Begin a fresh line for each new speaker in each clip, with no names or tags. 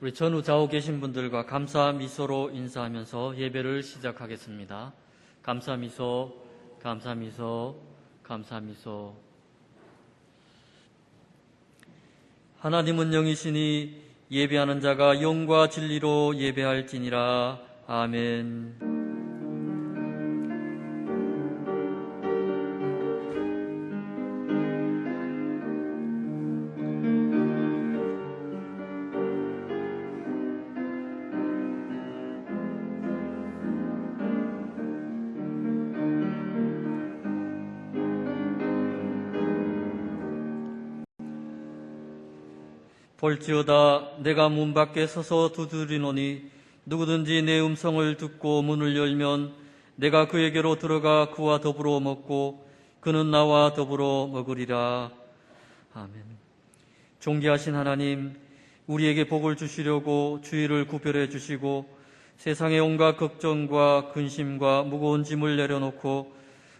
우리 전후 좌우 계신 분들과 감사 미소로 인사하면서 예배를 시작하겠습니다. 감사 미소, 감사 미소, 감사 미소. 하나님은 영이시니 예배하는 자가 영과 진리로 예배할지니라. 아멘. 볼지어다 내가 문 밖에 서서 두드리노니 누구든지 내 음성을 듣고 문을 열면 내가 그에게로 들어가 그와 더불어 먹고 그는 나와 더불어 먹으리라. 아멘. 존귀하신 하나님, 우리에게 복을 주시려고 주일을 구별해 주시고 세상의 온갖 걱정과 근심과 무거운 짐을 내려놓고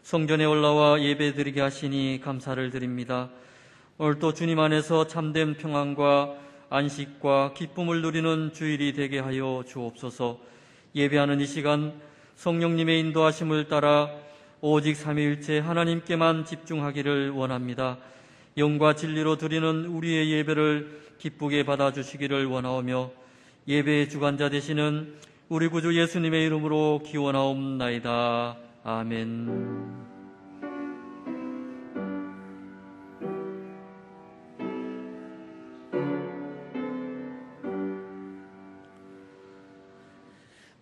성전에 올라와 예배드리게 하시니 감사를 드립니다. 오늘도 주님 안에서 참된 평안과 안식과 기쁨을 누리는 주일이 되게 하여 주옵소서. 예배하는 이 시간 성령님의 인도하심을 따라 오직 삼위일체 하나님께만 집중하기를 원합니다. 영과 진리로 드리는 우리의 예배를 기쁘게 받아주시기를 원하오며 예배의 주관자 되시는 우리 구주 예수님의 이름으로 기원하옵나이다. 아멘.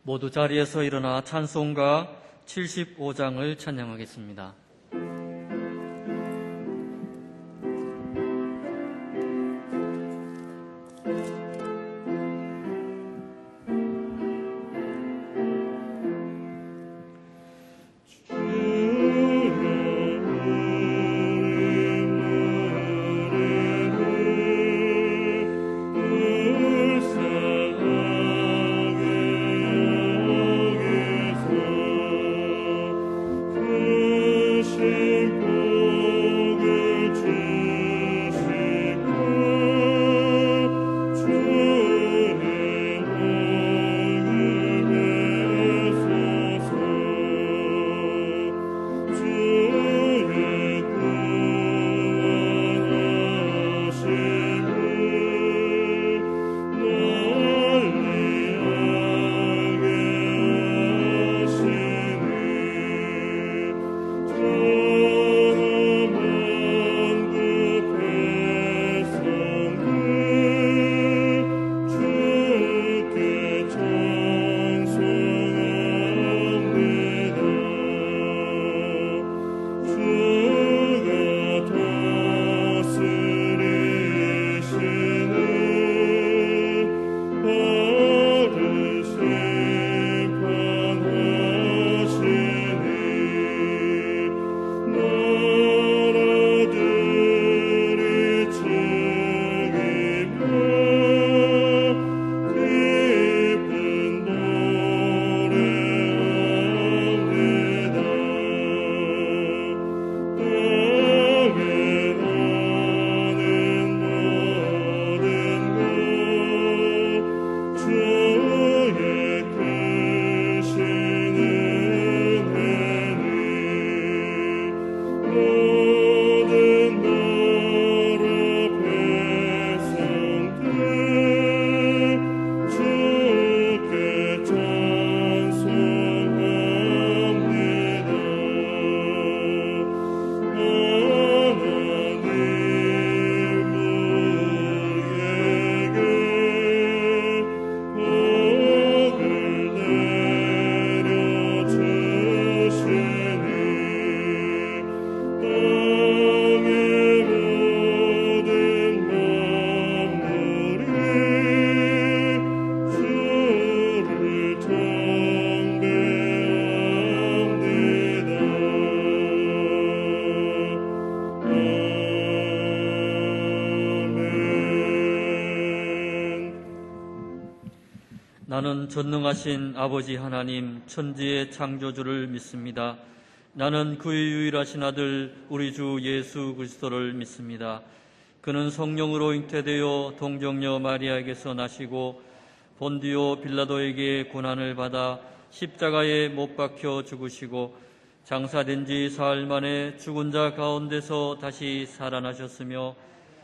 모두 자리에서 일어나 찬송가 75장을 찬양하겠습니다. 나는 전능하신 아버지 하나님 천지의 창조주를 믿습니다. 나는 그의 유일하신 아들 우리 주 예수 그리스도를 믿습니다. 그는 성령으로 잉태되어 동정녀 마리아에게서 나시고 본디오 빌라도에게 고난을 받아 십자가에 못 박혀 죽으시고 장사된 지 사흘 만에 죽은 자 가운데서 다시 살아나셨으며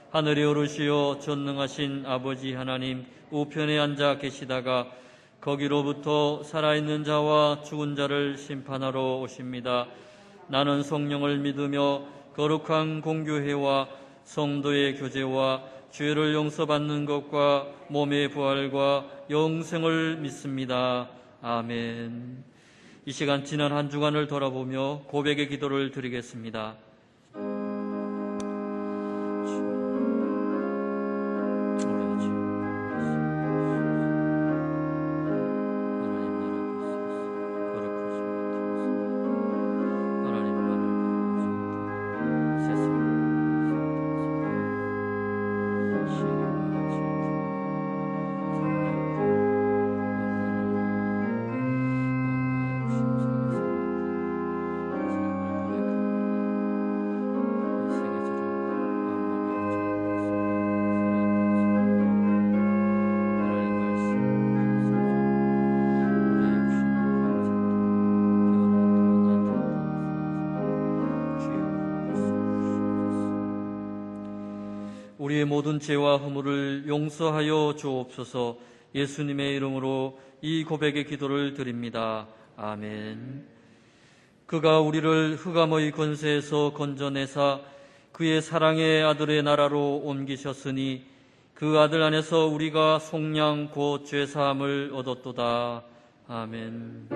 하늘에 오르시어 전능하신 아버지 하나님 우편에 앉아 계시다가 거기로부터 살아있는 자와 죽은 자를 심판하러 오십니다. 나는 성령을 믿으며 거룩한 공교회와 성도의 교제와 죄를 용서받는 것과 몸의 부활과 영생을 믿습니다. 아멘. 이 시간 지난 한 주간을 돌아보며 고백의 기도를 드리겠습니다. 우리의 모든 죄와 허물을 용서하여 주옵소서. 예수님의 이름으로 이 고백의 기도를 드립니다. 아멘. 그가 우리를 흑암의 권세에서 건져내사 그의 사랑의 아들의 나라로 옮기셨으니 그 아들 안에서 우리가 속량 곧 죄사함을 얻었도다. 아멘.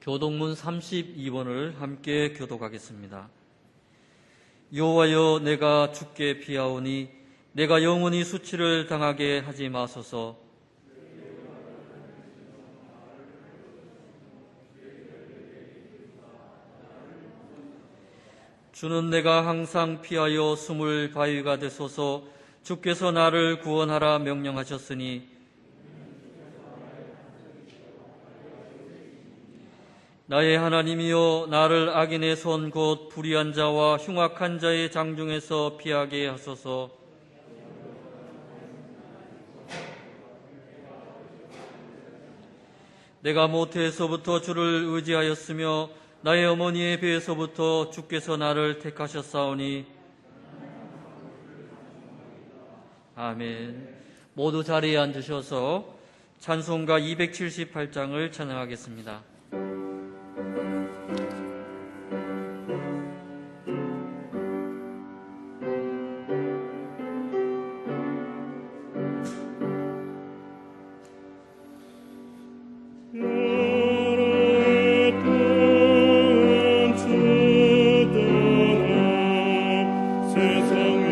교독문 32번을 함께 교독하겠습니다. 여호와여, 내가 주께 피하오니 내가 영원히 수치를 당하게 하지 마소서. 주는 내가 항상 피하여 숨을 바위가 되소서. 주께서 나를 구원하라 명령하셨으니 나의 하나님이여, 나를 악인의 손 곧 불의한 자와 흉악한 자의 장중에서 피하게 하소서. 내가 모태에서부터 주를 의지하였으며 나의 어머니의 배에서부터 주께서 나를 택하셨사오니. 아멘. 모두 자리에 앉으셔서 찬송가 278장을 찬양하겠습니다.
세상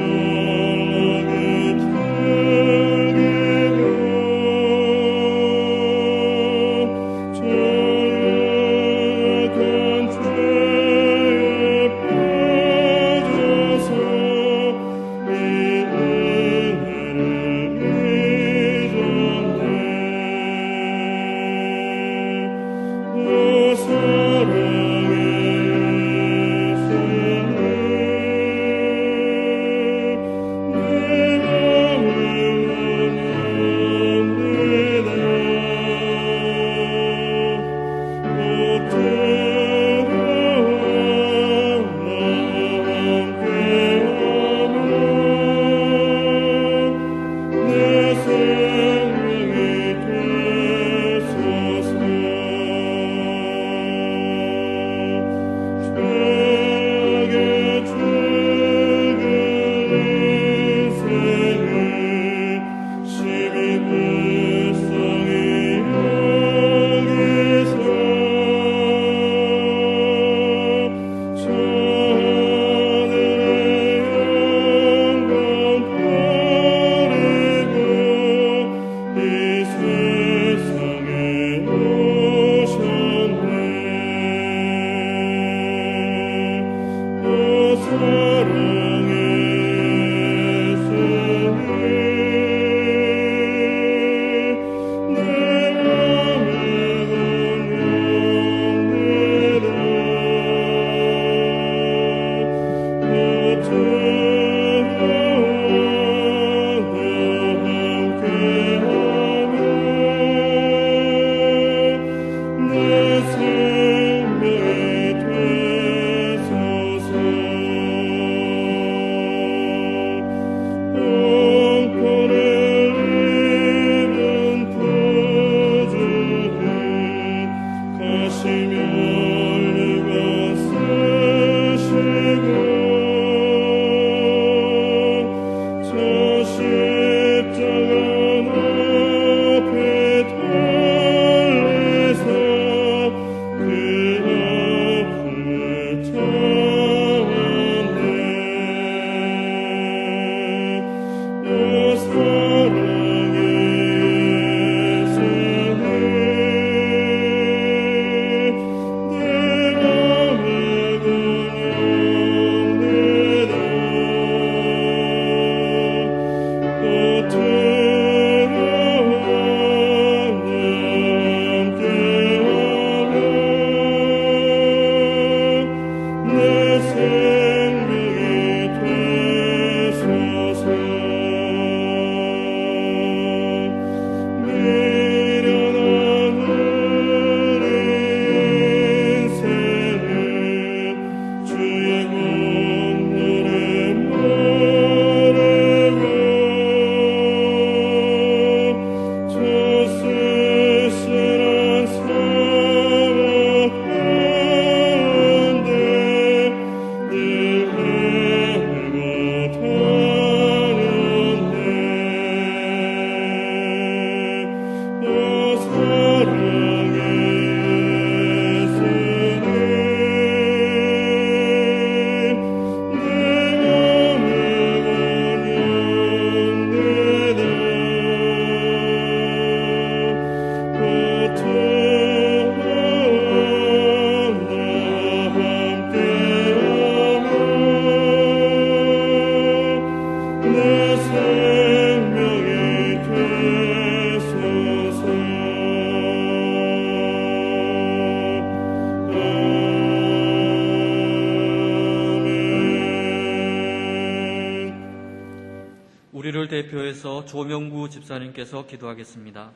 우리를 대표해서 조명구 집사님께서 기도하겠습니다.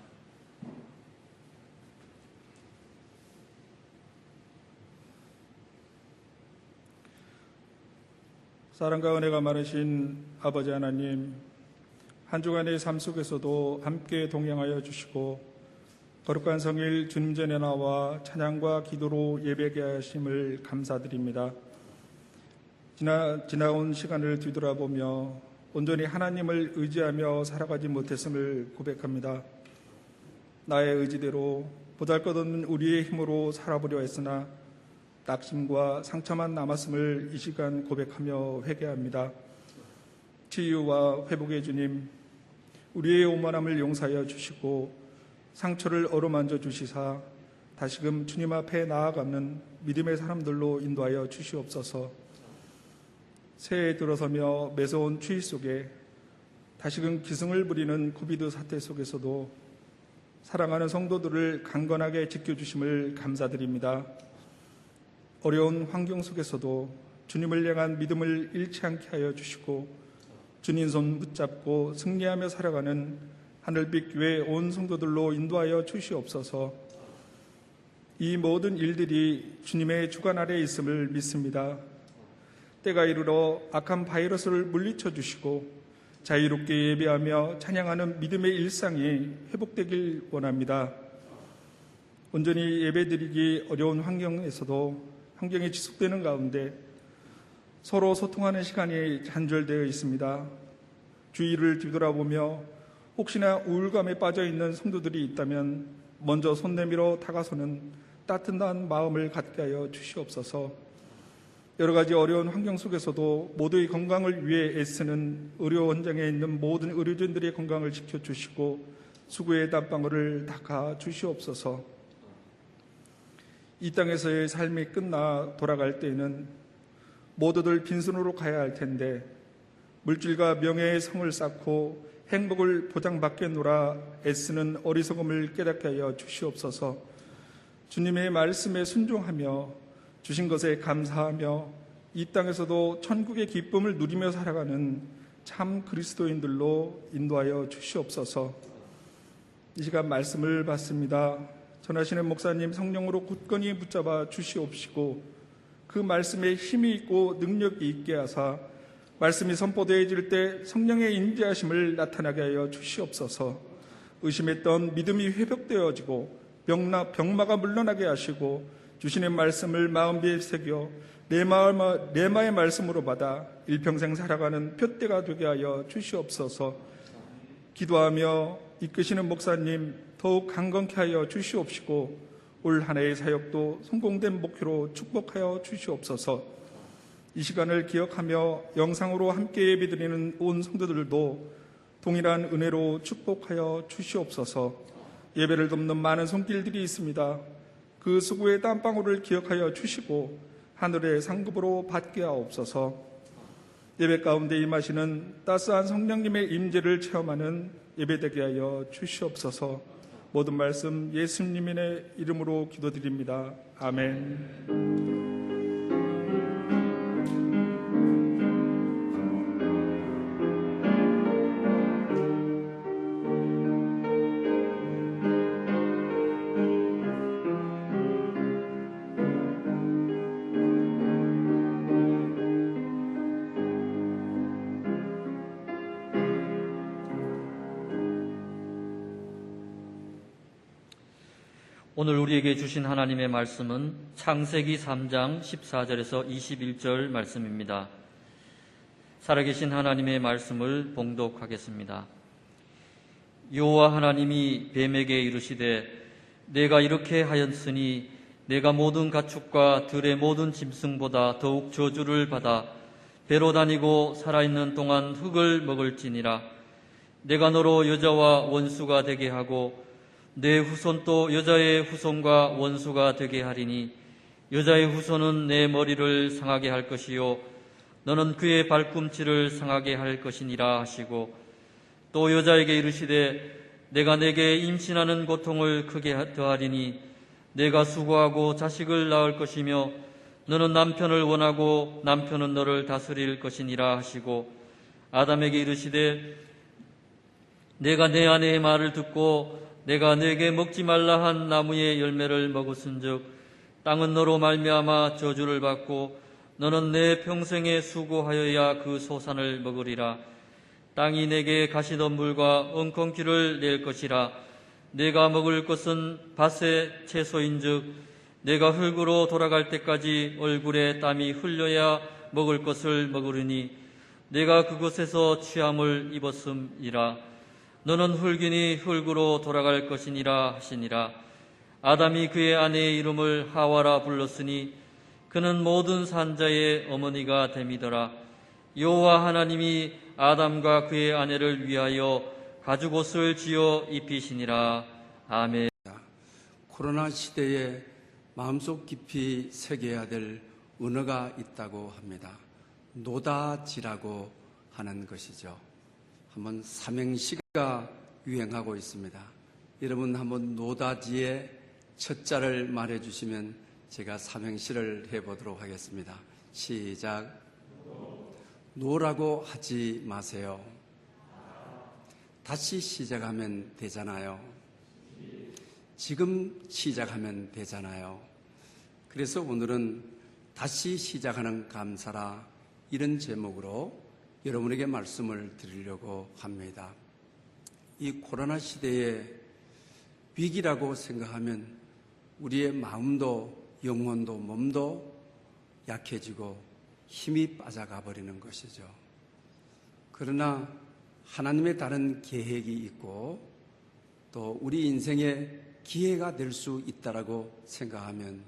사랑과 은혜가 많으신 아버지 하나님, 한 주간의 삶 속에서도 함께 동행하여 주시고 거룩한 성일 주님 전에 나와 찬양과 기도로 예배하게 하심을 감사드립니다. 지나온 시간을 뒤돌아보며 온전히 하나님을 의지하며 살아가지 못했음을 고백합니다. 나의 의지대로 보잘것없는 우리의 힘으로 살아보려 했으나 낙심과 상처만 남았음을 이 시간 고백하며 회개합니다. 치유와 회복의 주님, 우리의 오만함을 용서하여 주시고 상처를 어루만져 주시사 다시금 주님 앞에 나아가는 믿음의 사람들로 인도하여 주시옵소서. 새해에 들어서며 매서운 추위 속에 다시금 기승을 부리는 코비드 사태 속에서도 사랑하는 성도들을 강건하게 지켜주심을 감사드립니다. 어려운 환경 속에서도 주님을 향한 믿음을 잃지 않게 하여 주시고 주님 손 붙잡고 승리하며 살아가는 하늘빛 교회 온 성도들로 인도하여 주시옵소서. 이 모든 일들이 주님의 주관 아래에 있음을 믿습니다. 때가 이르러 악한 바이러스를 물리쳐 주시고 자유롭게 예배하며 찬양하는 믿음의 일상이 회복되길 원합니다. 온전히 예배드리기 어려운 환경이 지속되는 가운데 서로 소통하는 시간이 단절되어 있습니다. 주위를 뒤돌아보며 혹시나 우울감에 빠져있는 성도들이 있다면 먼저 손 내밀어 다가서는 따뜻한 마음을 갖게 하여 주시옵소서. 여러 가지 어려운 환경 속에서도 모두의 건강을 위해 애쓰는 의료 현장에 있는 모든 의료진들의 건강을 지켜주시고 수고의 땀방울을 닦아 주시옵소서. 이 땅에서의 삶이 끝나 돌아갈 때에는 모두들 빈손으로 가야 할 텐데 물질과 명예의 성을 쌓고 행복을 보장받겠노라 애쓰는 어리석음을 깨닫게 하여 주시옵소서. 주님의 말씀에 순종하며 주신 것에 감사하며 이 땅에서도 천국의 기쁨을 누리며 살아가는 참 그리스도인들로 인도하여 주시옵소서. 이 시간 말씀을 받습니다. 전하시는 목사님 성령으로 굳건히 붙잡아 주시옵시고 그 말씀에 힘이 있고 능력이 있게 하사 말씀이 선포되어질 때 성령의 인자하심을 나타나게 하여 주시옵소서. 의심했던 믿음이 회복되어지고 병마가 물러나게 하시고 주시는 말씀을 마음비에 새겨 내마의 말씀으로 받아 일평생 살아가는 표대가 되게 하여 주시옵소서. 기도하며 이끄시는 목사님 더욱 강건케 하여 주시옵시고 올 한 해의 사역도 성공된 목표로 축복하여 주시옵소서. 이 시간을 기억하며 영상으로 함께 예배드리는 온 성도들도 동일한 은혜로 축복하여 주시옵소서. 예배를 돕는 많은 손길들이 있습니다. 그 수고의 땀방울을 기억하여 주시고 하늘의 상급으로 받게 하옵소서. 예배 가운데 임하시는 따스한 성령님의 임재를 체험하는 예배되게 하여 주시옵소서. 모든 말씀 예수님의 이름으로 기도드립니다. 아멘.
오늘 우리에게 주신 하나님의 말씀은 창세기 3장 14절에서 21절 말씀입니다. 살아계신 하나님의 말씀을 봉독하겠습니다. 여호와 하나님이 뱀에게 이르시되 내가 이렇게 하였으니 내가 모든 가축과 들의 모든 짐승보다 더욱 저주를 받아 배로 다니고 살아있는 동안 흙을 먹을지니라. 내가 너로 여자와 원수가 되게 하고 내 후손도 여자의 후손과 원수가 되게 하리니 여자의 후손은 내 머리를 상하게 할 것이요 너는 그의 발꿈치를 상하게 할 것이니라 하시고 또 여자에게 이르시되 내가 내게 임신하는 고통을 크게 더하리니 내가 수고하고 자식을 낳을 것이며 너는 남편을 원하고 남편은 너를 다스릴 것이니라 하시고 아담에게 이르시되 내가 내 아내의 말을 듣고 내가 네게 먹지 말라 한 나무의 열매를 먹었은즉 땅은 너로 말미암아 저주를 받고 너는 내 평생에 수고하여야 그 소산을 먹으리라. 땅이 내게 가시덤불과 엉겅퀴를 낼 것이라. 내가 먹을 것은 밭의 채소인즉 내가 흙으로 돌아갈 때까지 얼굴에 땀이 흘려야 먹을 것을 먹으리니 내가 그곳에서 취함을 입었음이라. 너는 흙이니 흙으로 돌아갈 것이니라 하시니라. 아담이 그의 아내의 이름을 하와라 불렀으니 그는 모든 산자의 어머니가 됨이더라. 여호와 하나님이 아담과 그의 아내를 위하여 가죽옷을 지어 입히시니라. 아멘.
코로나 시대에 마음속 깊이 새겨야 될 언어가 있다고 합니다. 노다지라고 하는 것이죠. 한번 삼행시가 유행하고 있습니다. 여러분 한번 노다지의 첫 자를 말해주시면 제가 삼행시를 해보도록 하겠습니다. 시작. 노라고 하지 마세요. 다시 시작하면 되잖아요. 지금 시작하면 되잖아요. 그래서 오늘은 다시 시작하는 감사라 이런 제목으로 여러분에게 말씀을 드리려고 합니다. 이 코로나 시대의 위기라고 생각하면 우리의 마음도 영혼도 몸도 약해지고 힘이 빠져가 버리는 것이죠. 그러나 하나님의 다른 계획이 있고 또 우리 인생의 기회가 될 수 있다라고 생각하면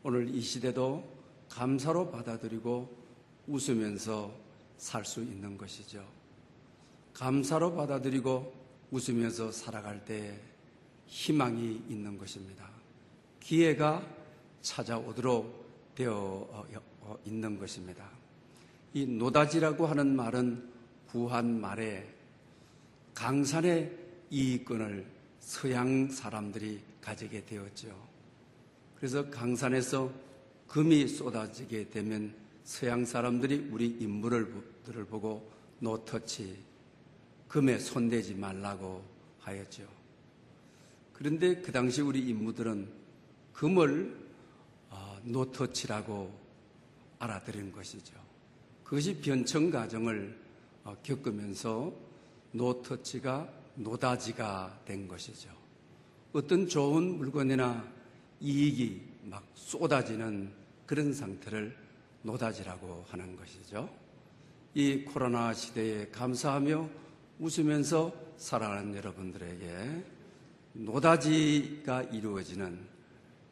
오늘 이 시대도 감사로 받아들이고 웃으면서 살 수 있는 것이죠. 감사로 받아들이고 웃으면서 살아갈 때 희망이 있는 것입니다. 기회가 찾아오도록 되어 있는 것입니다. 이 노다지라고 하는 말은 후한 말에 강산의 이권을 서양 사람들이 가지게 되었죠. 그래서 강산에서 금이 쏟아지게 되면 서양 사람들이 우리 인물들을 보고 노터치, 금에 손대지 말라고 하였죠. 그런데 그 당시 우리 인물들은 금을 노터치라고 알아들은 것이죠. 그것이 변천 과정을 겪으면서 노터치가 노다지가 된 것이죠. 어떤 좋은 물건이나 이익이 막 쏟아지는 그런 상태를 노다지라고 하는 것이죠. 이 코로나 시대에 감사하며 웃으면서 살아가는 여러분들에게 노다지가 이루어지는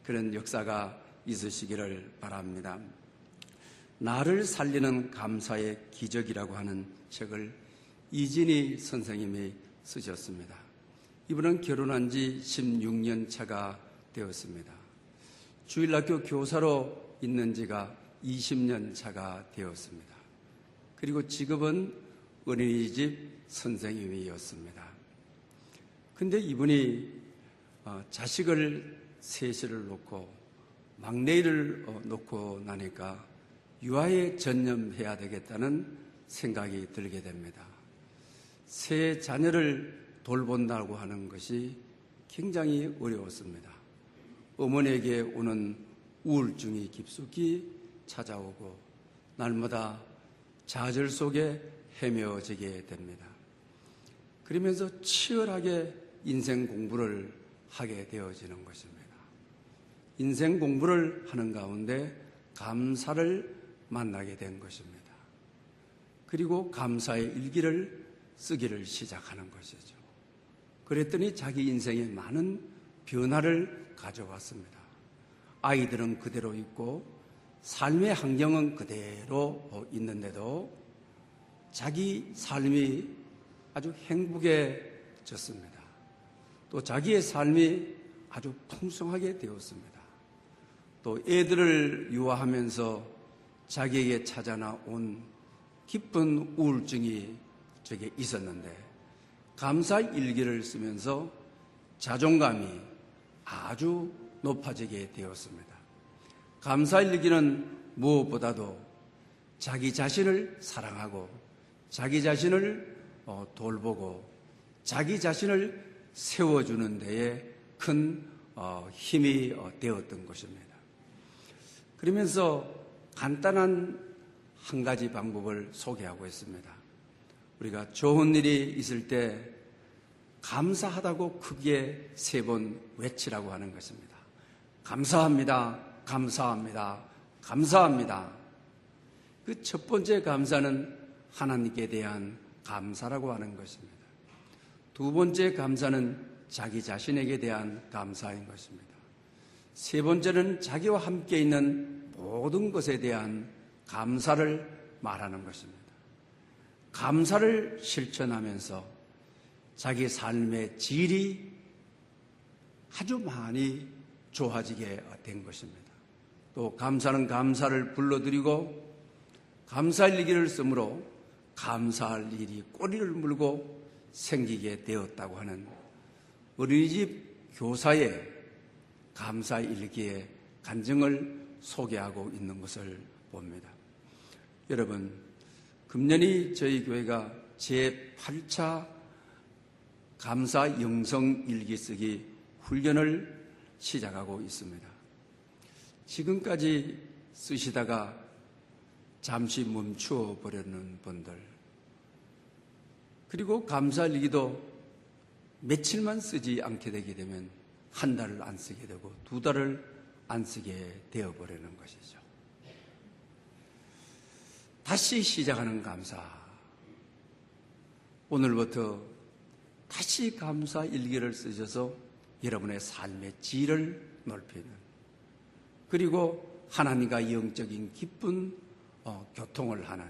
그런 역사가 있으시기를 바랍니다. 나를 살리는 감사의 기적이라고 하는 책을 이진희 선생님이 쓰셨습니다. 이분은 결혼한 지 16년 차가 되었습니다. 주일학교 교사로 있는 지가 20년 차가 되었습니다. 그리고 직업은 어린이집 선생님이었습니다. 근데 이분이 자식을 셋을 놓고 막내를 놓고 나니까 유아에 전념해야 되겠다는 생각이 들게 됩니다. 세 자녀를 돌본다고 하는 것이 굉장히 어려웠습니다. 어머니에게 오는 우울증이 깊숙이 찾아오고 날마다 좌절 속에 헤매어지게 됩니다. 그러면서 치열하게 인생 공부를 하게 되어지는 것입니다. 인생 공부를 하는 가운데 감사를 만나게 된 것입니다. 그리고 감사의 일기를 쓰기를 시작하는 것이죠. 그랬더니 자기 인생에 많은 변화를 가져왔습니다. 아이들은 그대로 있고 삶의 환경은 그대로 있는데도 자기 삶이 아주 행복해졌습니다. 또 자기의 삶이 아주 풍성하게 되었습니다. 또 애들을 유아하면서 자기에게 찾아온 깊은 우울증이 저게 있었는데 감사 일기를 쓰면서 자존감이 아주 높아지게 되었습니다. 감사 일기는 무엇보다도 자기 자신을 사랑하고 자기 자신을 돌보고 자기 자신을 세워주는 데에 큰 힘이 되었던 것입니다. 그러면서 간단한 한 가지 방법을 소개하고 있습니다. 우리가 좋은 일이 있을 때 감사하다고 크게 3번 외치라고 하는 것입니다. 감사합니다. 감사합니다. 감사합니다. 그 첫 번째 감사는 하나님께 대한 감사라고 하는 것입니다. 두 번째 감사는 자기 자신에게 대한 감사인 것입니다. 세 번째는 자기와 함께 있는 모든 것에 대한 감사를 말하는 것입니다. 감사를 실천하면서 자기 삶의 질이 아주 많이 좋아지게 된 것입니다. 또 감사는 감사를 불러들이고 감사일기를 쓰므로 감사할 일이 꼬리를 물고 생기게 되었다고 하는 어린이집 교사의 감사일기의 간증을 소개하고 있는 것을 봅니다. 여러분, 금년이 저희 교회가 제8차 감사 영성 일기 쓰기 훈련을 시작하고 있습니다. 지금까지 쓰시다가 잠시 멈추어 버리는 분들, 그리고 감사일기도 며칠만 쓰지 않게 되게 되면 한 달을 안 쓰게 되고 2달을 안 쓰게 되어버리는 것이죠. 다시 시작하는 감사. 오늘부터 다시 감사 일기를 쓰셔서 여러분의 삶의 질을 높이는, 그리고 하나님과 영적인 기쁜 교통을 하는,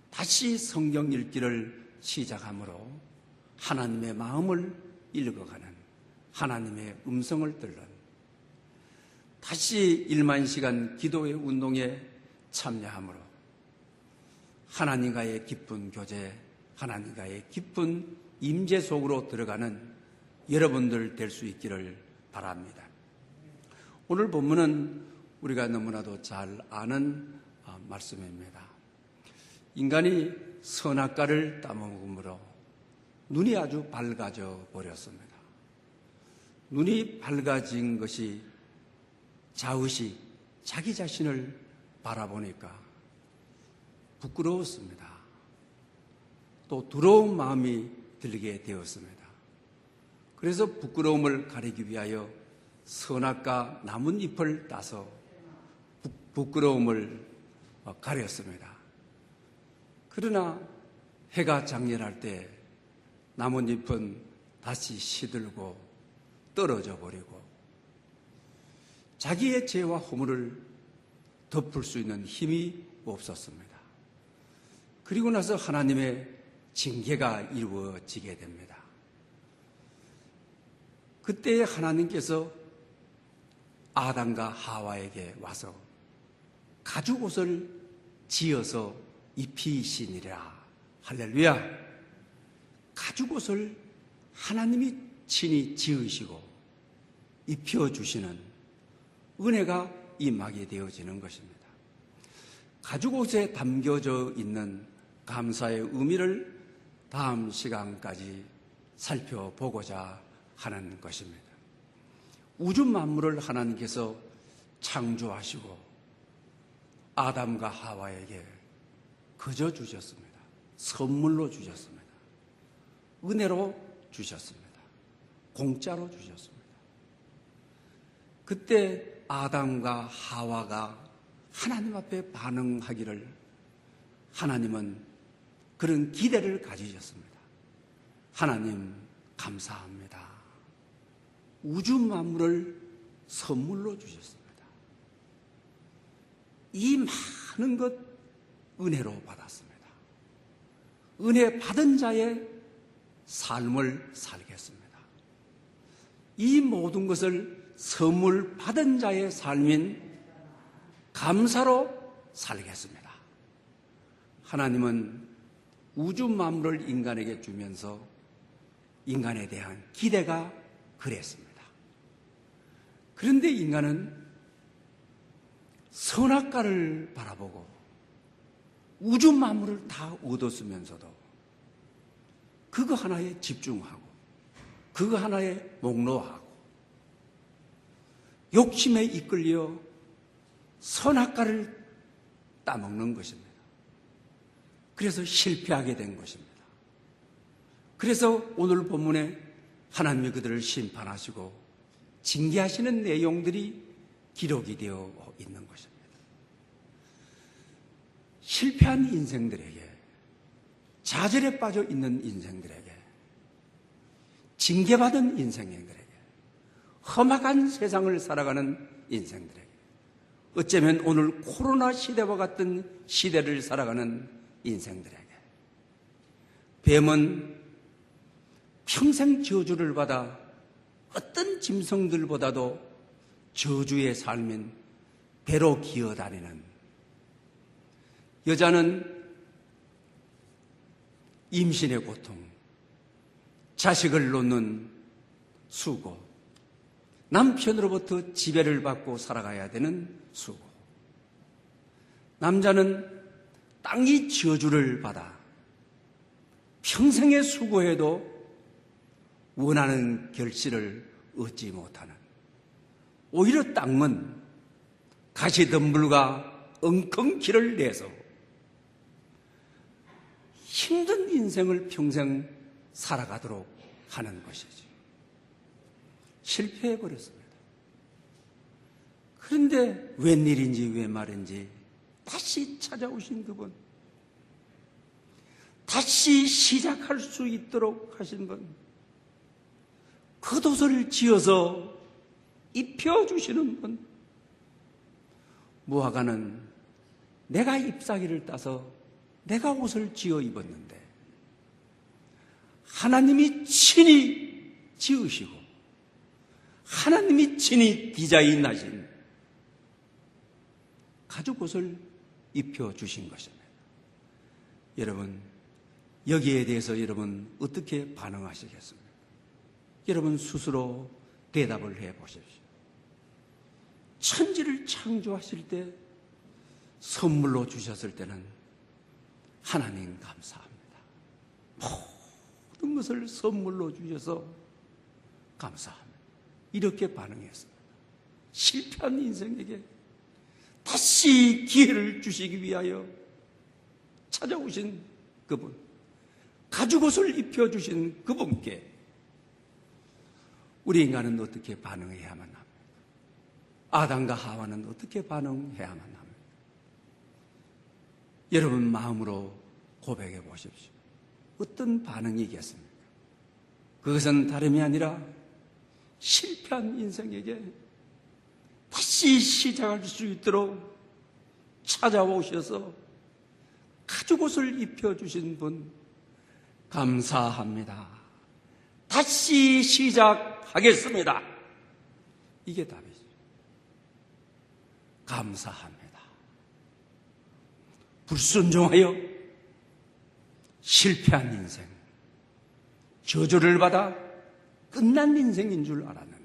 다시 성경 읽기를 시작함으로 하나님의 마음을 읽어가는, 하나님의 음성을 듣는, 다시 1만 시간 기도의 운동에 참여함으로 하나님과의 깊은 교제, 하나님과의 깊은 임재 속으로 들어가는 여러분들 될 수 있기를 바랍니다. 오늘 본문은 우리가 너무나도 잘 아는 말씀입니다. 인간이 선악과를 따먹음으로 눈이 아주 밝아져 버렸습니다. 눈이 밝아진 것이 자의시 자기 자신을 바라보니까 부끄러웠습니다. 또 두려운 마음이 들게 되었습니다. 그래서 부끄러움을 가리기 위하여 선악과 나뭇잎을 따서 부끄러움을 가렸습니다. 그러나 해가 장렬할 때 나뭇잎은 다시 시들고 떨어져 버리고 자기의 죄와 허물을 덮을 수 있는 힘이 없었습니다. 그리고 나서 하나님의 징계가 이루어지게 됩니다. 그때 하나님께서 아담과 하와에게 와서 가죽옷을 지어서 입히시니라. 할렐루야. 가죽옷을 하나님이 친히 지으시고 입혀주시는 은혜가 임하게 되어지는 것입니다. 가죽옷에 담겨져 있는 감사의 의미를 다음 시간까지 살펴보고자 하는 것입니다. 우주 만물을 하나님께서 창조하시고 아담과 하와에게 거저 주셨습니다. 선물로 주셨습니다. 은혜로 주셨습니다. 공짜로 주셨습니다. 그때 아담과 하와가 하나님 앞에 반응하기를 하나님은 그런 기대를 가지셨습니다. 하나님 감사합니다. 우주 만물을 선물로 주셨습니다. 이 많은 것 은혜로 받았습니다. 은혜 받은 자의 삶을 살겠습니다. 이 모든 것을 선물 받은 자의 삶인 감사로 살겠습니다. 하나님은 우주 만물을 인간에게 주면서 인간에 대한 기대가 그랬습니다. 그런데 인간은 선악과를 바라보고 우주 만물을 다 얻었으면서도 그거 하나에 집중하고 그거 하나에 목노하고 욕심에 이끌려 선악과를 따먹는 것입니다. 그래서 실패하게 된 것입니다. 그래서 오늘 본문에 하나님이 그들을 심판하시고 징계하시는 내용들이 기록이 되어 있는 것입니다. 실패한 인생들에게, 좌절에 빠져 있는 인생들에게, 징계받은 인생들에게, 험악한 세상을 살아가는 인생들에게, 어쩌면 오늘 코로나 시대와 같은 시대를 살아가는 인생들에게, 뱀은 평생 저주를 받아 어떤 짐승들보다도 저주의 삶인 배로 기어다니는, 여자는 임신의 고통, 자식을 놓는 수고, 남편으로부터 지배를 받고 살아가야 되는 수고, 남자는 땅이 저주를 받아 평생의 수고해도 원하는 결실을 얻지 못하는, 오히려 땅은 가시덤불과 엉겅퀴를 내서 힘든 인생을 평생 살아가도록 하는 것이지. 실패해버렸습니다. 그런데 웬일인지 왜 말인지 다시 찾아오신 그분, 다시 시작할 수 있도록 하신 분, 겉옷을 지어서 입혀주시는 분. 무화과는 내가 잎사귀를 따서 내가 옷을 지어 입었는데 하나님이 친히 지으시고 하나님이 친히 디자인하신 가죽옷을 입혀주신 것입니다. 여러분, 여기에 대해서 여러분 어떻게 반응하시겠습니까? 여러분 스스로 대답을 해 보십시오. 천지를 창조하실 때 선물로 주셨을 때는 하나님 감사합니다. 모든 것을 선물로 주셔서 감사합니다. 이렇게 반응했습니다. 실패한 인생에게 다시 기회를 주시기 위하여 찾아오신 그분, 가죽옷을 입혀주신 그분께 우리 인간은 어떻게 반응해야만 합니까? 아담과 하와는 어떻게 반응해야만 합니까? 여러분 마음으로 고백해 보십시오. 어떤 반응이겠습니까? 그것은 다름이 아니라 실패한 인생에게 다시 시작할 수 있도록 찾아오셔서 가죽옷을 입혀주신 분 감사합니다. 다시 시작하겠습니다. 이게 답이죠. 감사합니다. 불순종하여 실패한 인생, 저주를 받아 끝난 인생인 줄 알았는데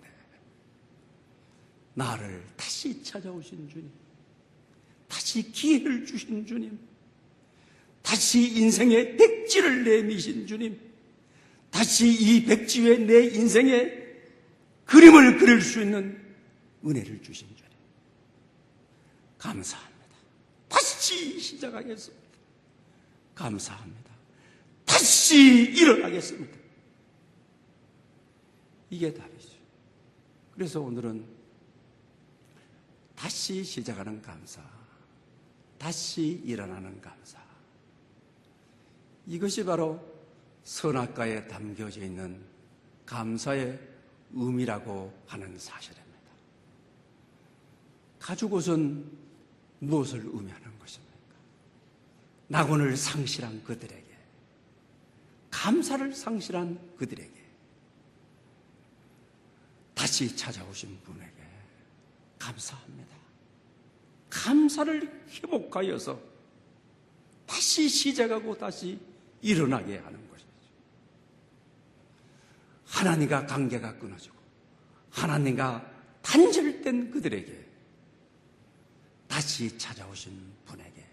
나를 다시 찾아오신 주님, 다시 기회를 주신 주님, 다시 인생의 백지를 내미신 주님, 다시 이 백지 위에 내 인생의 그림을 그릴 수 있는 은혜를 주신 주님 감사합니다. 다시 시작하겠습니다. 감사합니다. 다시 일어나겠습니다. 이게 답이죠. 그래서 오늘은 다시 시작하는 감사, 다시 일어나는 감사, 이것이 바로 선악과에 담겨져 있는 감사의 의미라고 하는 사실입니다. 가죽옷은 무엇을 의미하는 것입니까? 낙원을 상실한 그들에게, 감사를 상실한 그들에게, 다시 찾아오신 분에게 감사합니다. 감사를 회복하여서 다시 시작하고 다시 일어나게 하는 것이죠. 하나님과 관계가 끊어지고 하나님과 단절된 그들에게 다시 찾아오신 분에게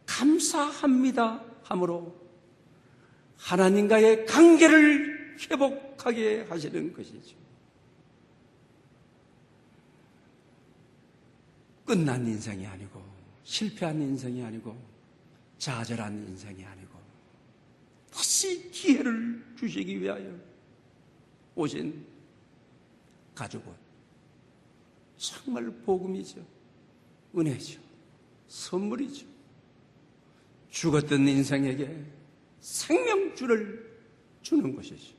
감사합니다 함으로 하나님과의 관계를 회복하게 하시는 것이죠. 끝난 인생이 아니고 실패한 인생이 아니고 좌절한 인생이 아니고 다시 기회를 주시기 위하여 오신 가죽옷, 정말 복음이죠. 은혜죠. 선물이죠. 죽었던 인생에게 생명줄을 주는 것이죠.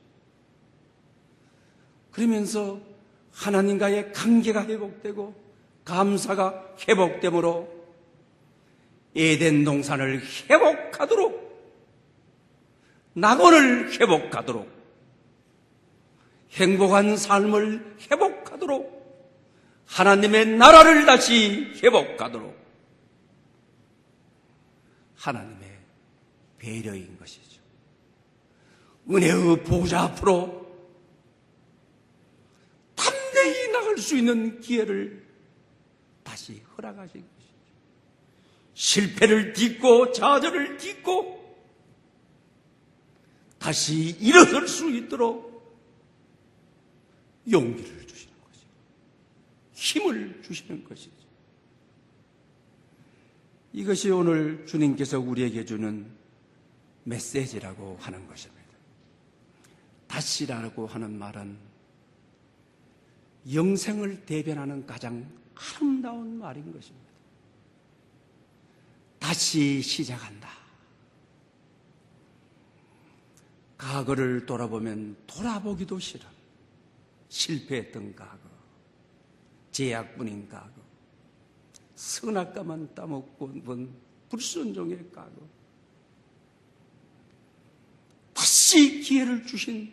그러면서 하나님과의 관계가 회복되고 감사가 회복되므로 에덴 동산을 회복하도록, 낙원을 회복하도록, 행복한 삶을 회복하도록, 하나님의 나라를 다시 회복하도록 하나님의 배려인 것이죠. 은혜의 보좌 앞으로 담대히 나갈 수 있는 기회를 다시 허락하신 것이죠. 실패를 딛고 좌절을 딛고 다시 일어설 수 있도록 용기를 주시는 것이죠. 힘을 주시는 것이죠. 이것이 오늘 주님께서 우리에게 주는 메시지라고 하는 것입니다. 다시라고 하는 말은 영생을 대변하는 가장 아름다운 말인 것입니다. 다시 시작한다. 과거를 돌아보면 돌아보기도 싫은 실패했던 과거, 제약뿐인 과거, 선악과만 따먹고 본 불순종의 과거, 다시 기회를 주신,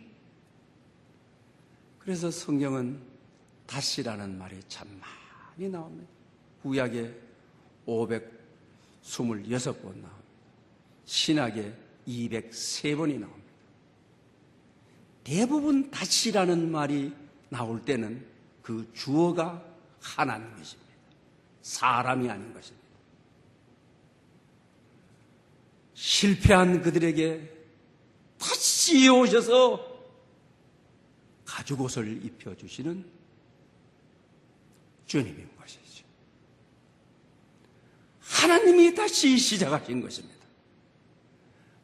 그래서 성경은 다시라는 말이 참 많이 나옵니다. 구약에 26번 나옵니다. 신약에 203번이 나옵니다. 대부분 다시라는 말이 나올 때는 그 주어가 하나님이십니다. 사람이 아닌 것입니다. 실패한 그들에게 다시 오셔서 가죽옷을 입혀주시는 주님인 것이죠. 하나님이 다시 시작하신 것입니다.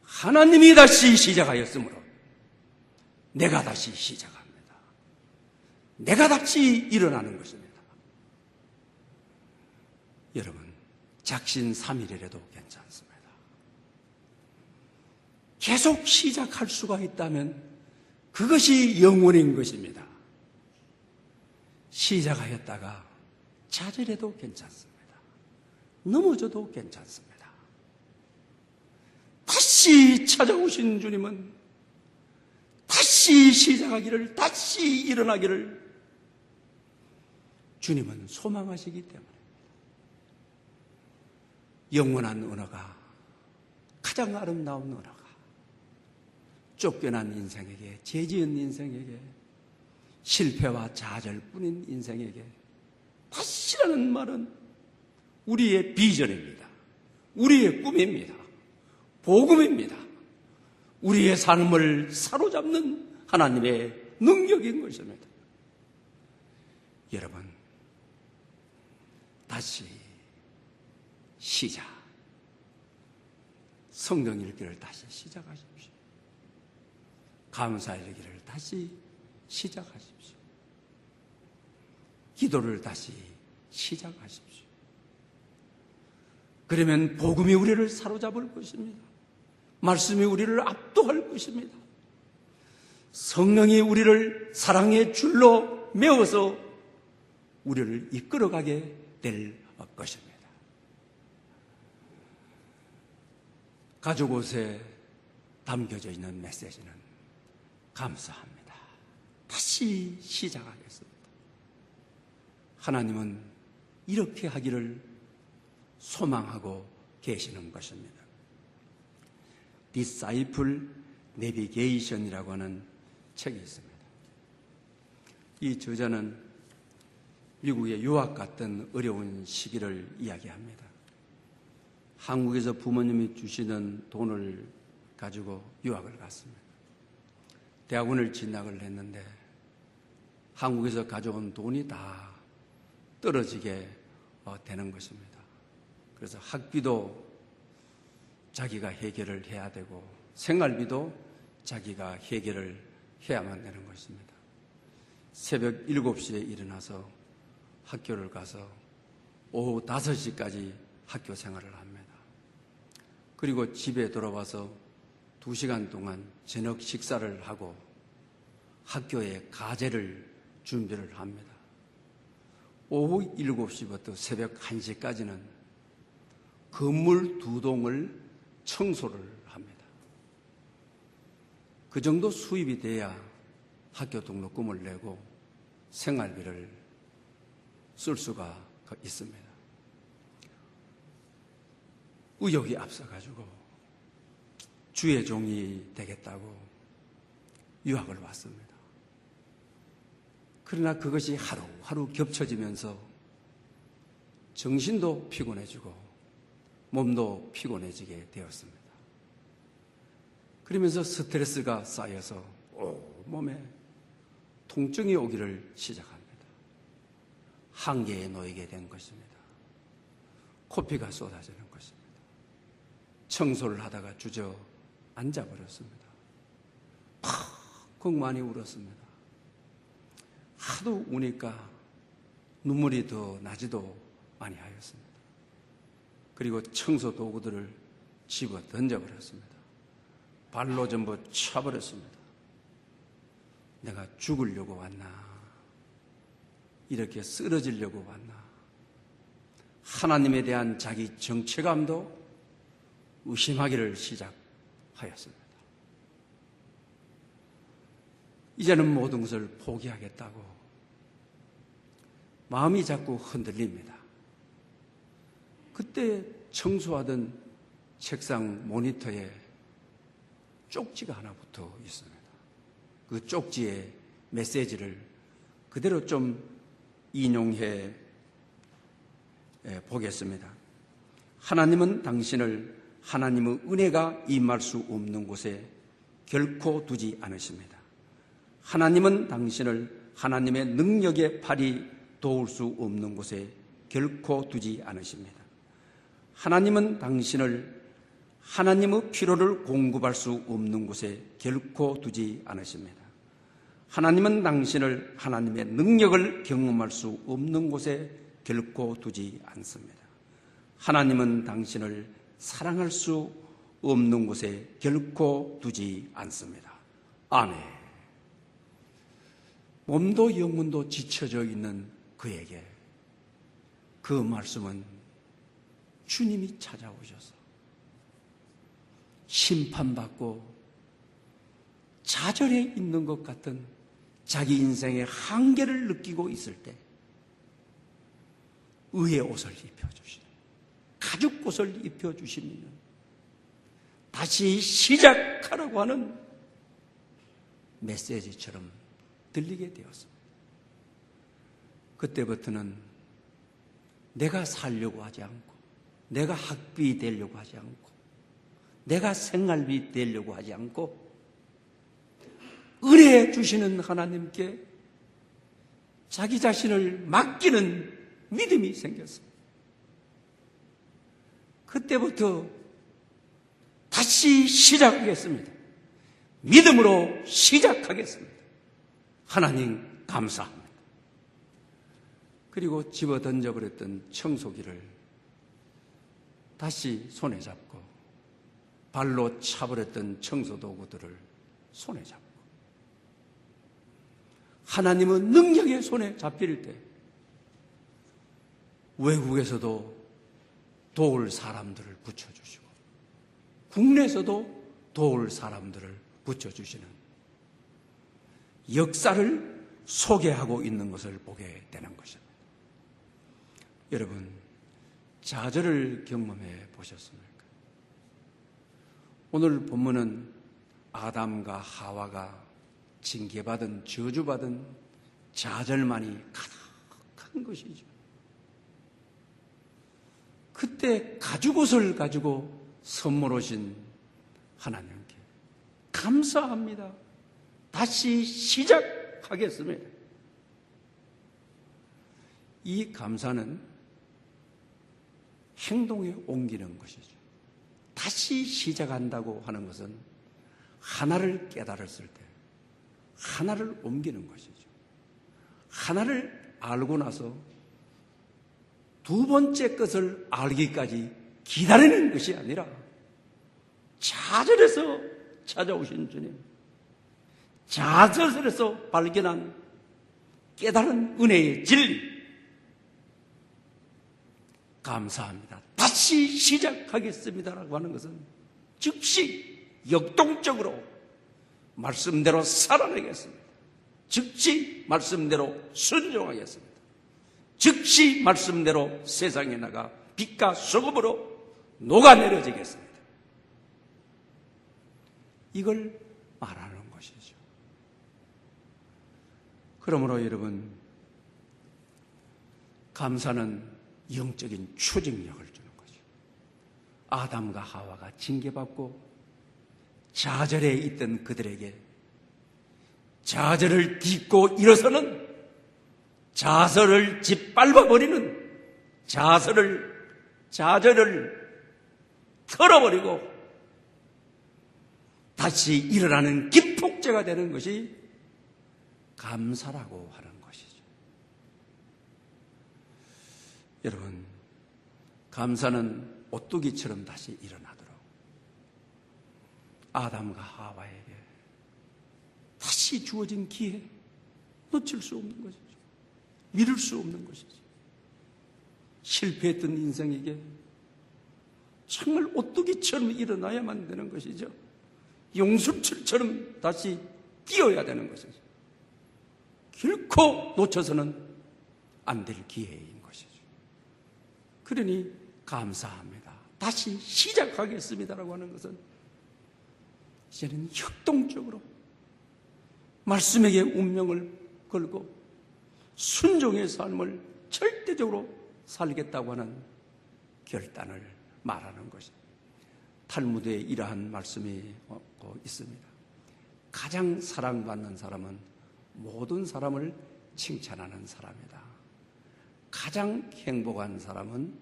하나님이 다시 시작하였으므로 내가 다시 시작합니다. 내가 다시 일어나는 것입니다. 여러분, 작심삼일이라도 괜찮습니다. 계속 시작할 수가 있다면 그것이 영원인 것입니다. 시작하였다가 좌절해도 괜찮습니다. 넘어져도 괜찮습니다. 다시 찾아오신 주님은 다시 시작하기를, 다시 일어나기를 주님은 소망하시기 때문에 영원한 언어가, 가장 아름다운 언어가 쫓겨난 인생에게, 죄지은 인생에게, 실패와 좌절뿐인 인생에게 다시라는 말은 우리의 비전입니다. 우리의 꿈입니다. 복음입니다. 우리의 삶을 사로잡는 하나님의 능력인 것입니다. 여러분, 다시 시작. 성경 읽기를 다시 시작하십시오. 감사 읽기를 다시 시작하십시오. 기도를 다시 시작하십시오. 그러면 복음이 우리를 사로잡을 것입니다. 말씀이 우리를 압도할 것입니다. 성령이 우리를 사랑의 줄로 메어서 우리를 이끌어가게 될 것입니다. 가죽옷에 담겨져 있는 메시지는 감사합니다. 다시 시작하겠습니다. 하나님은 이렇게 하기를 소망하고 계시는 것입니다. Disciple Navigation이라고 하는 책이 있습니다. 이 저자는 미국에 유학 갔던 어려운 시기를 이야기합니다. 한국에서 부모님이 주시는 돈을 가지고 유학을 갔습니다. 대학원을 진학을 했는데 한국에서 가져온 돈이 다 떨어지게 되는 것입니다. 그래서 학비도 자기가 해결을 해야 되고 생활비도 자기가 해결을 해야만 되는 것입니다. 새벽 7시에 일어나서 학교를 가서 오후 5시까지 학교 생활을 합니다. 그리고 집에 돌아와서 2시간 동안 저녁 식사를 하고 학교에 과제를 준비를 합니다. 오후 7시부터 새벽 1시까지는 건물 2동을 청소를 합니다. 그 정도 수입이 돼야 학교 등록금을 내고 생활비를 쓸 수가 있습니다. 의욕이 앞서가지고 주의 종이 되겠다고 유학을 왔습니다. 그러나 그것이 하루하루 겹쳐지면서 정신도 피곤해지고 몸도 피곤해지게 되었습니다. 그러면서 스트레스가 쌓여서 몸에 통증이 오기를 시작합니다. 한계에 놓이게 된 것입니다. 코피가 쏟아지는 것입니다. 청소를 하다가 주저앉아버렸습니다. 팍 많이 울었습니다. 하도 우니까 눈물이 더 나지도 많이 하였습니다. 그리고 청소 도구들을 집어 던져버렸습니다. 발로 전부 쳐버렸습니다. 내가 죽으려고 왔나? 이렇게 쓰러지려고 왔나? 하나님에 대한 자기 정체감도 의심하기를 시작하였습니다. 이제는 모든 것을 포기하겠다고 마음이 자꾸 흔들립니다. 그때 청소하던 책상 모니터에 쪽지가 하나 붙어 있습니다. 그 쪽지의 메시지를 그대로 좀 인용해 보겠습니다. 하나님은 당신을 하나님의 은혜가 임할 수 없는 곳에 결코 두지 않으십니다. 하나님은 당신을 하나님의 능력의 팔이 도울 수 없는 곳에 결코 두지 않으십니다. 하나님은 당신을 하나님의 필요를 공급할 수 없는 곳에 결코 두지 않으십니다. 하나님은 당신을 하나님의 능력을 경험할 수 없는 곳에 결코 두지 않습니다. 하나님은 당신을 사랑할 수 없는 곳에 결코 두지 않습니다. 아멘. 몸도 영혼도 지쳐져 있는 그에게 그 말씀은 주님이 찾아오셔서 심판받고 좌절해 있는 것 같은 자기 인생의 한계를 느끼고 있을 때 의의 옷을 입혀주시는, 가죽 옷을 입혀주시면 다시 시작하라고 하는 메시지처럼 들리게 되었습니다. 그때부터는 내가 살려고 하지 않고, 내가 학비 되려고 하지 않고, 내가 생활비 되려고 하지 않고 은혜 주시는 하나님께 자기 자신을 맡기는 믿음이 생겼습니다. 그때부터 다시 시작하겠습니다. 믿음으로 시작하겠습니다. 하나님 감사합니다. 그리고 집어 던져버렸던 청소기를 다시 손에 잡고, 발로 차버렸던 청소도구들을 손에 잡고, 하나님의 능력의 손에 잡힐 때 외국에서도 도울 사람들을 붙여주시고 국내에서도 도울 사람들을 붙여주시는 역사를 소개하고 있는 것을 보게 되는 것입니다. 여러분, 좌절을 경험해 보셨습니까? 오늘 본문은 아담과 하와가 징계받은, 저주받은 좌절만이 가득한 것이죠. 그때 가죽옷을 가지고 선물 오신 하나님께 감사합니다. 다시 시작하겠습니다. 이 감사는 행동에 옮기는 것이죠. 다시 시작한다고 하는 것은 하나를 깨달았을 때 하나를 옮기는 것이죠. 하나를 알고 나서 두 번째 것을 알기까지 기다리는 것이 아니라 좌절해서 찾아오신 주님, 좌절해서 발견한 깨달은 은혜의 진리, 감사합니다. 다시 시작하겠습니다라고 하는 것은 즉시 역동적으로 말씀대로 살아내겠습니다. 즉시 말씀대로 순종하겠습니다. 즉시 말씀대로 세상에 나가 빛과 소금으로 녹아내려지겠습니다. 이걸 말하는 것이죠. 그러므로 여러분, 감사는 영적인 추진력을 주는 거죠. 아담과 하와가 징계받고 좌절에 있던 그들에게 좌절을 딛고 일어서는, 좌절을 짓밟아버리는, 좌절을 털어버리고 다시 일어나는 기폭제가 되는 것이 감사라고 하는 것이죠. 여러분, 감사는 오뚜기처럼 다시 일어나도록 아담과 하와에게 다시 주어진 기회, 놓칠 수 없는 것이죠. 미룰 수 없는 것이죠. 실패했던 인생에게 정말 오뚜기처럼 일어나야만 되는 것이죠. 용수철처럼 다시 뛰어야 되는 것이죠. 결코 놓쳐서는 안 될 기회인 것이죠. 그러니 감사합니다. 다시 시작하겠습니다라고 하는 것은 이제는 혁동적으로 말씀에게 운명을 걸고 순종의 삶을 절대적으로 살겠다고 하는 결단을 말하는 것입니다. 탈무드에 이러한 말씀이 있습니다. 가장 사랑받는 사람은 모든 사람을 칭찬하는 사람이다. 가장 행복한 사람은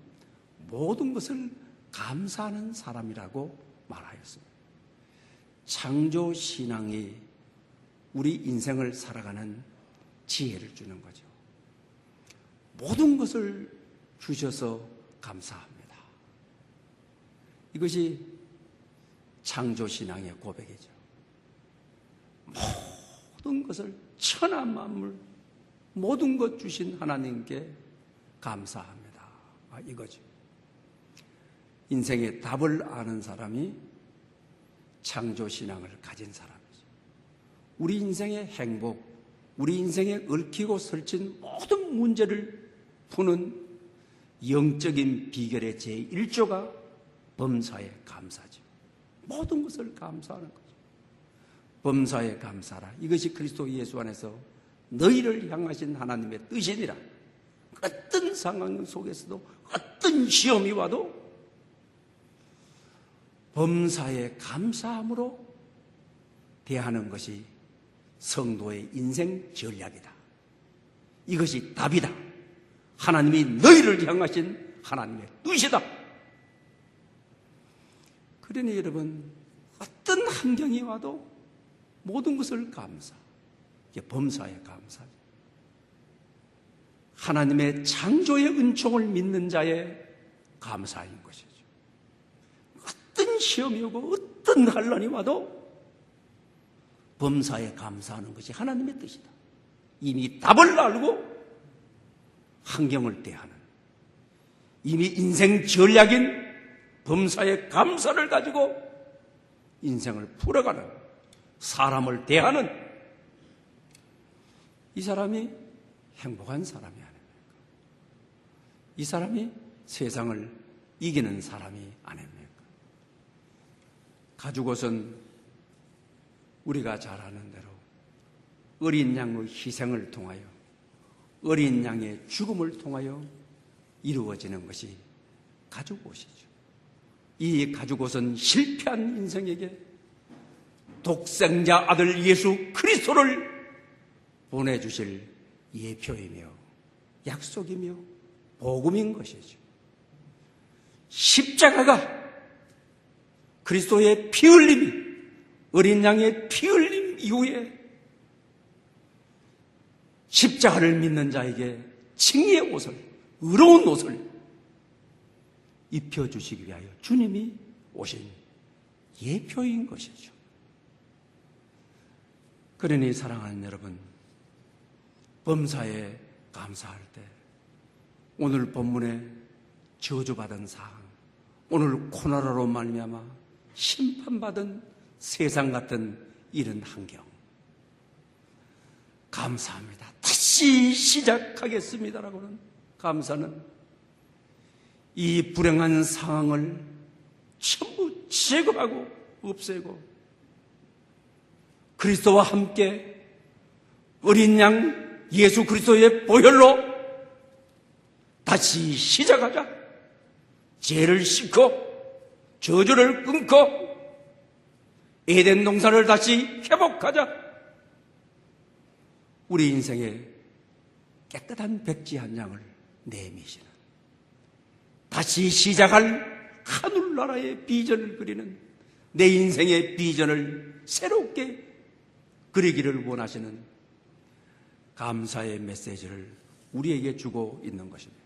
모든 것을 감사하는 사람이라고 말하였습니다. 창조신앙이 우리 인생을 살아가는 지혜를 주는 거죠. 모든 것을 주셔서 감사합니다. 이것이 창조신앙의 고백이죠. 모든 것을 천하 만물 모든 것 주신 하나님께 감사합니다. 이거죠. 인생의 답을 아는 사람이 창조신앙을 가진 사람이죠. 우리 인생의 행복, 우리 인생에 얽히고 설친 모든 문제를 푸는 영적인 비결의 제1조가 범사에 감사죠. 모든 것을 감사하는 거죠. 범사에 감사라. 이것이 그리스도 예수 안에서 너희를 향하신 하나님의 뜻이니라. 어떤 상황 속에서도 어떤 시험이 와도 범사에 감사함으로 대하는 것이 성도의 인생 전략이다. 이것이 답이다. 하나님이 너희를 향하신 하나님의 뜻이다. 그러니 여러분, 어떤 환경이 와도 모든 것을 감사. 이게 범사에 감사죠. 하나님의 창조의 은총을 믿는 자의 감사인 것이죠. 어떤 시험이 오고 어떤 환란이 와도 범사에 감사하는 것이 하나님의 뜻이다. 이미 답을 알고 환경을 대하는, 이미 인생 전략인 범사에 감사를 가지고 인생을 풀어가는, 사람을 대하는 이 사람이 행복한 사람이 아닙니까? 이 사람이 세상을 이기는 사람이 아닙니까? 가죽옷은 우리가 잘 아는 대로 어린 양의 희생을 통하여, 어린 양의 죽음을 통하여 이루어지는 것이 가죽옷이죠. 이 가죽옷은 실패한 인생에게 독생자 아들 예수 그리스도를 보내주실 예표이며 약속이며 복음인 것이죠. 십자가가 그리스도의 피 흘림이, 어린 양의 피 흘림 이후에 십자가를 믿는 자에게 칭의의 옷을, 의로운 옷을 입혀주시기 위하여 주님이 오신 예표인 것이죠. 그러니 사랑하는 여러분, 범사에 감사할 때 오늘 본문에 저주받은 사항, 오늘 코로나로 말미암아 심판받은 세상 같은 이런 환경, 감사합니다. 다시 시작하겠습니다라고는 감사는 이 불행한 상황을 전부 제거하고 없애고 그리스도와 함께 어린 양 예수 그리스도의 보혈로 다시 시작하자. 죄를 씻고 저주를 끊고 에덴 동산을 다시 회복하자. 우리 인생에 깨끗한 백지 한 장을 내미시는, 다시 시작할 하늘나라의 비전을 그리는, 내 인생의 비전을 새롭게 그리기를 원하시는 감사의 메시지를 우리에게 주고 있는 것입니다.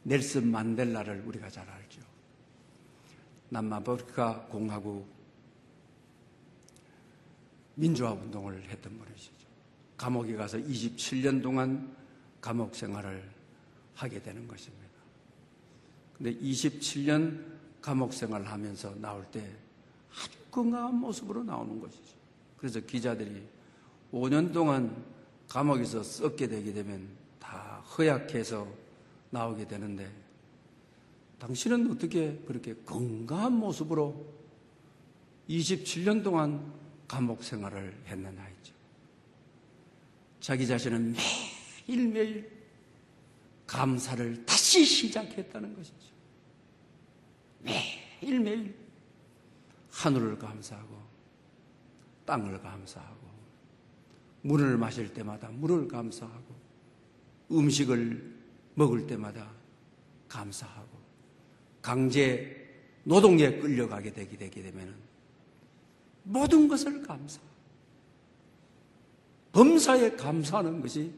넬슨 만델라를 우리가 잘 알죠. 남아프리카 공화국 민주화 운동을 했던 분이시죠. 감옥에 가서 27년 동안 감옥 생활을 하게 되는 것입니다. 근데 27년 감옥 생활을 하면서 나올 때 아주 건강한 모습으로 나오는 것이죠. 그래서 기자들이 5년 동안 감옥에서 썩게 되게 되면 다 허약해서 나오게 되는데 당신은 어떻게 그렇게 건강한 모습으로 27년 동안 감옥 생활을 했느냐 했죠. 자기 자신은 매일매일 감사를 다시 시작했다는 것이죠. 매일매일 하늘을 감사하고 땅을 감사하고 물을 마실 때마다 물을 감사하고 음식을 먹을 때마다 감사하고 강제 노동에 끌려가게 되게 되면 모든 것을 감사하고 범사에 감사하는 것이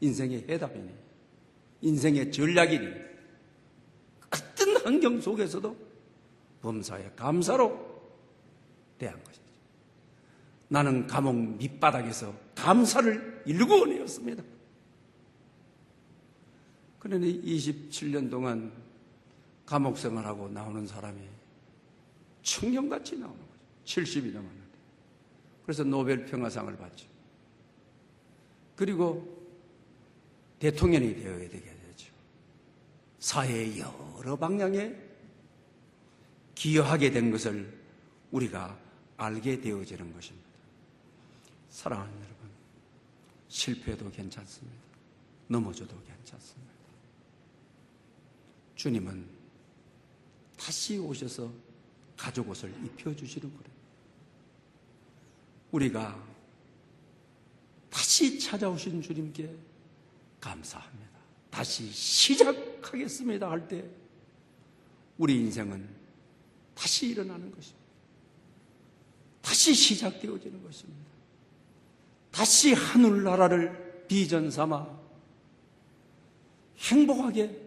인생의 해답이니 인생의 전략이니 어떤 환경 속에서도 범사에 감사로 대한 것이죠. 나는 감옥 밑바닥에서 감사를 일구어내었습니다. 그러니 27년 동안 감옥 생활하고 나오는 사람이 청년같이 나오는 거죠. 70이 넘었는데. 그래서 노벨 평화상을 받죠. 그리고 대통령이 되어야 되게 되죠. 사회의 여러 방향에 기여하게 된 것을 우리가 알게 되어지는 것입니다. 사랑하는 여러분, 실패해도 괜찮습니다. 넘어져도 괜찮습니다. 주님은 다시 오셔서 가죽 옷을 입혀주시는 거예요. 우리가 다시 찾아오신 주님께 감사합니다. 다시 시작하겠습니다 할 때 우리 인생은 다시 일어나는 것입니다. 다시 시작되어지는 것입니다. 다시 하늘나라를 비전 삼아 행복하게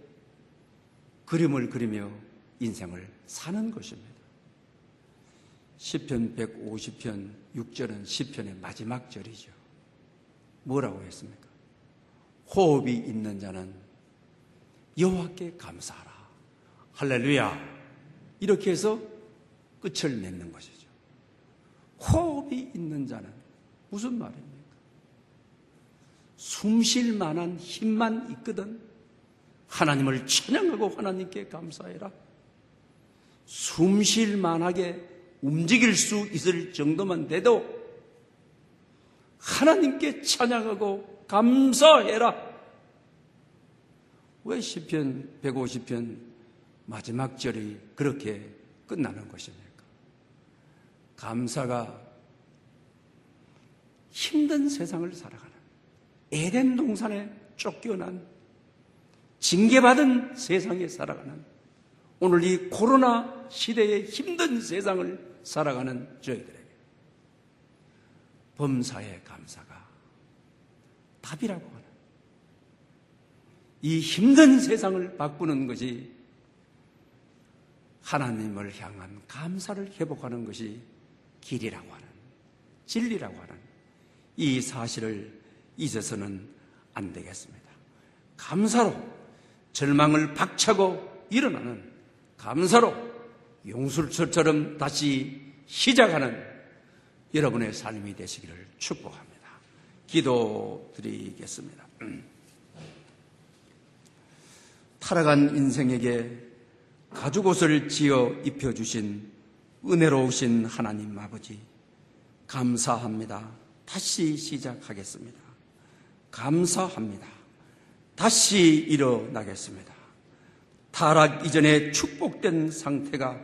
그림을 그리며 인생을 사는 것입니다. 시편 150편 6절은 시편의 마지막 절이죠. 뭐라고 했습니까? 호흡이 있는 자는 여호와께 감사하라. 할렐루야. 이렇게 해서 끝을 맺는 것이죠. 호흡이 있는 자는 무슨 말입니까? 숨 쉴 만한 힘만 있거든 하나님을 찬양하고 하나님께 감사해라. 숨 쉴 만하게 움직일 수 있을 정도만 돼도 하나님께 찬양하고 감사해라. 왜 시편 150편 마지막 절이 그렇게 끝나는 것입니까? 감사가 힘든 세상을 살아가는 에덴 동산에 쫓겨난 징계받은 세상에 살아가는 오늘 이 코로나 시대의 힘든 세상을 살아가는 저희들에게 범사의 감사가 답이라고 하는 이 힘든 세상을 바꾸는 것이 하나님을 향한 감사를 회복하는 것이 길이라고 하는 진리라고 하는 이 사실을 잊어서는 안 되겠습니다. 감사로 절망을 박차고 일어나는 감사로 용술처럼 다시 시작하는 여러분의 삶이 되시기를 축복합니다. 기도드리겠습니다. 타락한 인생에게 가죽옷을 지어 입혀주신 은혜로우신 하나님 아버지 감사합니다. 다시 시작하겠습니다. 감사합니다. 다시 일어나겠습니다. 타락 이전에 축복된 상태가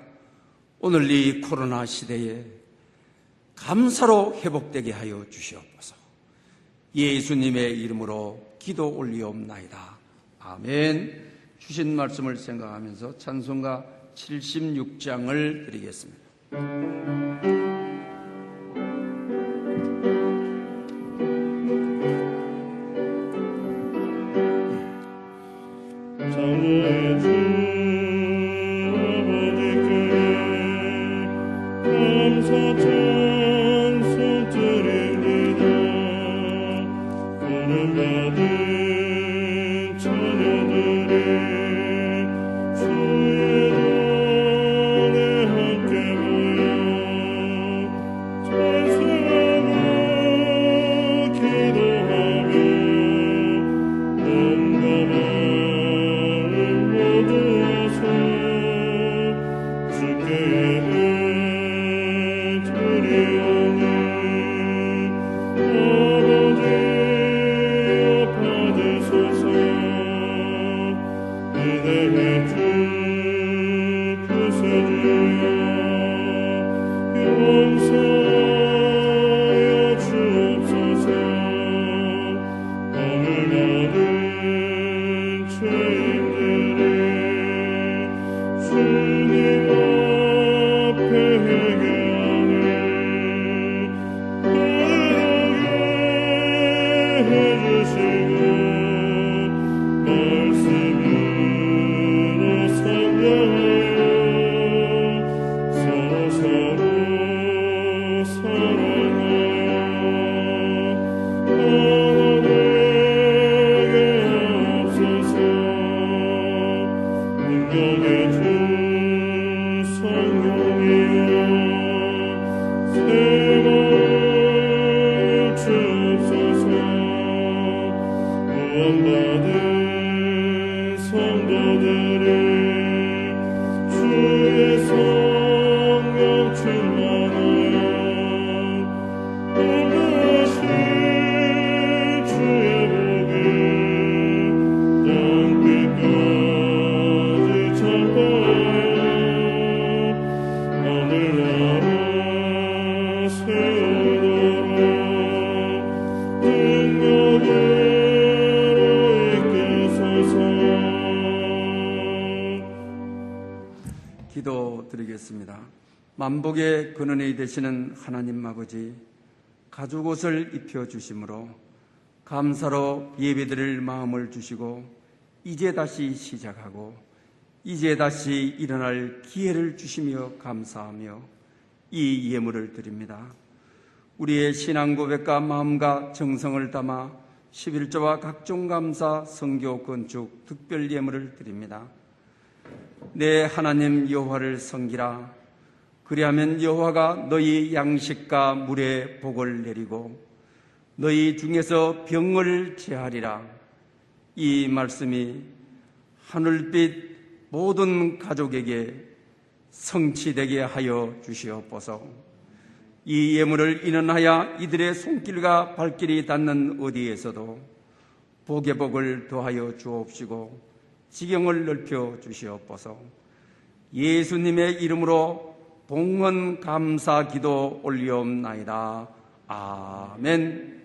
오늘 이 코로나 시대에 감사로 회복되게 하여 주시옵소서. 예수님의 이름으로 기도 올리옵나이다. 아멘. 주신 말씀을 생각하면서 찬송가 76장을 드리겠습니다.
주의 전에 함께 모여 기도드리겠습니다. 만복의 근원이 되시는 하나님 아버지, 가죽 옷을 입혀주심으로 감사로 예배드릴 마음을 주시고 이제 다시 시작하고 이제 다시 일어날 기회를 주시며 감사하며 이 예물을 드립니다. 우리의 신앙 고백과 마음과 정성을 담아 11조와 각종 감사, 성교, 건축, 특별 예물을 드립니다. 내 하나님 여호와를 섬기라. 그리하면 여호와가 너희 양식과 물에 복을 내리고 너희 중에서 병을 제하리라. 이 말씀이 하늘빛 모든 가족에게 성취되게 하여 주시옵소서. 이 예물을 인원하여 이들의 손길과 발길이 닿는 어디에서도 복의 복을 더하여 주옵시고 지경을 넓혀 주시옵소서. 예수님의 이름으로 봉헌 감사 기도 올리옵나이다. 아멘.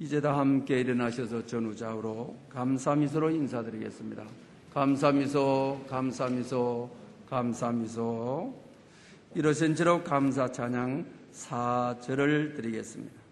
이제 다 함께 일어나셔서 전우좌우로 감사미소로 인사드리겠습니다. 감사미소, 감사미소, 감사미소. 이러신 채로 감사 찬양 4절을 드리겠습니다.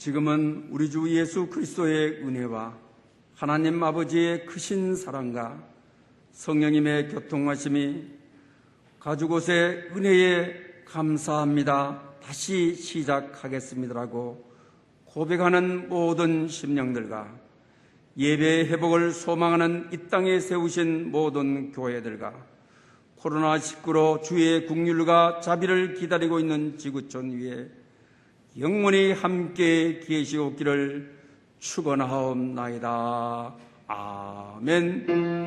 지금은 우리 주 예수 그리스도의 은혜와 하나님 아버지의 크신 사랑과 성령님의 교통하심이 가죽옷의 은혜에 감사합니다. 다시 시작하겠습니다라고 고백하는 모든 심령들과 예배의 회복을 소망하는 이 땅에 세우신 모든 교회들과 코로나19로 주의 국률과 자비를 기다리고 있는 지구촌 위에 영원히 함께 계시옵기를 축원하옵나이다. 아멘.